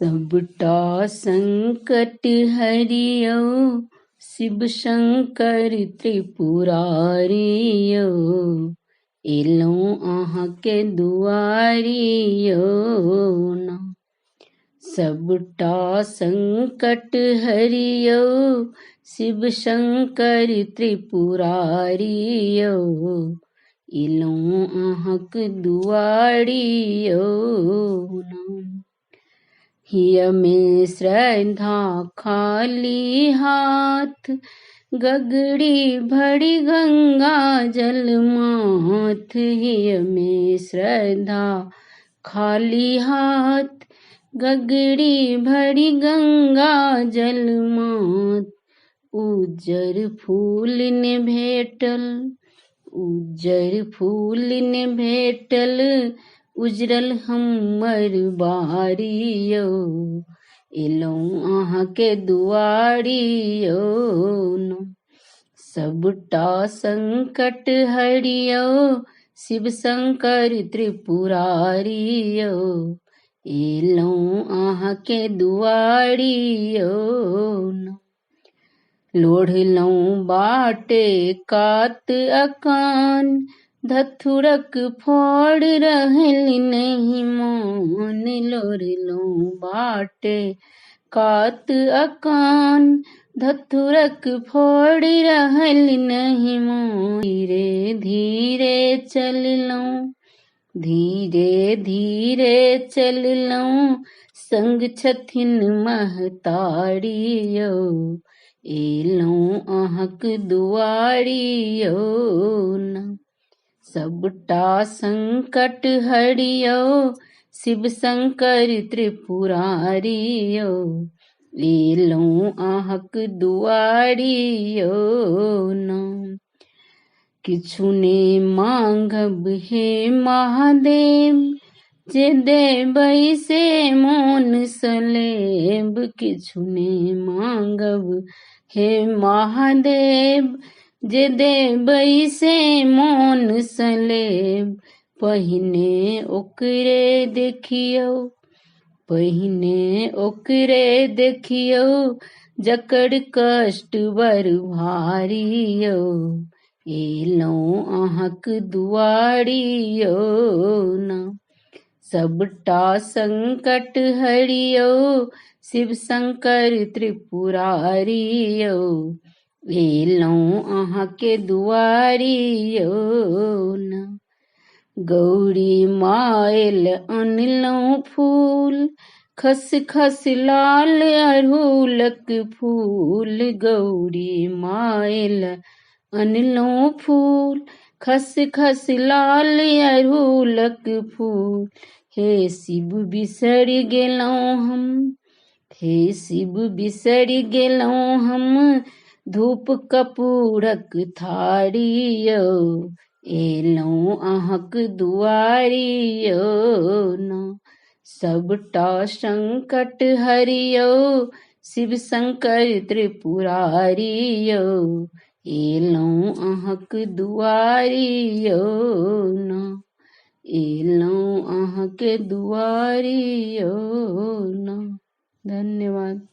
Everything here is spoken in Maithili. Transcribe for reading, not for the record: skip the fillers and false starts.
सबटा संकट हरियौ शिव शंकर त्रिपुरारी यौ, एलौं अहाँके दुआरी यौ ना। सबटा संकट हरियौ शिव शंकर त्रिपुरारी यौ, एलौं अहाँक दुआरी यौ ना। हिय में श्रद्धा खाली हाथ, गगड़ी भरी गंगा जल माथ। हिय में श्रद्धा खाली हाथ, गगड़ी भरी गंगा जल माथ। उज्जर फूल ने भेटल, उज्जर फूल ने भेटल, उजरल हमर बारी यौ, एलौं अहाँके दुआरी यौ ना। सबटा संकट हरियौ शिव शंकर त्रिपुरारी यौ, एलौं अहाँके दुआरी यौ ना। लोढ़लौं बाटे कात अकान, धथुरक फोड़ रहल नहीं मान। लोढ़लौं बाटे कात अकान, धथुरक फोड़ रहल नहीं मान। धीरे धीरे चललौं, धीरे धीरे चललौं, संग छथिन महतारी यौ, एलौं अहाँक दुआरी यौ ना। सबटा संकट हरियौ शिव शंकर त्रिपुरारी यौ, एलौं अहाँक दुआरी यौ ना। किछु ने मांगब हे महादेव, जे देबै से मोन सँ लेब। किछु ने मांगब हे महादेव, जे देबै से मोन सँ लेब। पहिने ओकरे देखियौ, पहिने ओकरे देखियौ, जकर कष्ट बड़ भारी यौ, एलौं अहाँक दुआरी यौ ना। सबटा संकट हरियौ शिव शंकर त्रिपुरारी यौ, एलौं अहाँके दुआरी यौ ना। गौरी मायल अनलौं फूल, खस खस लाल अड़हुलक फूल। गौरी मायल अनलौं फूल, खस खस लाल अड़हुलक फूल। हे शिव बिसरि गेलौं हम, हे शिव बिसरि गेलौं हम, धूप कपूरक थारी यौ, एलौं अहाँक दुआरी यौ ना। सबटा संकट हरियौ शिव शंकर त्रिपुरारी यौ, एलौं अहाँक दुआरी यौ ना, एलौं अहाँके दुआरी यौ ना। धन्यवाद।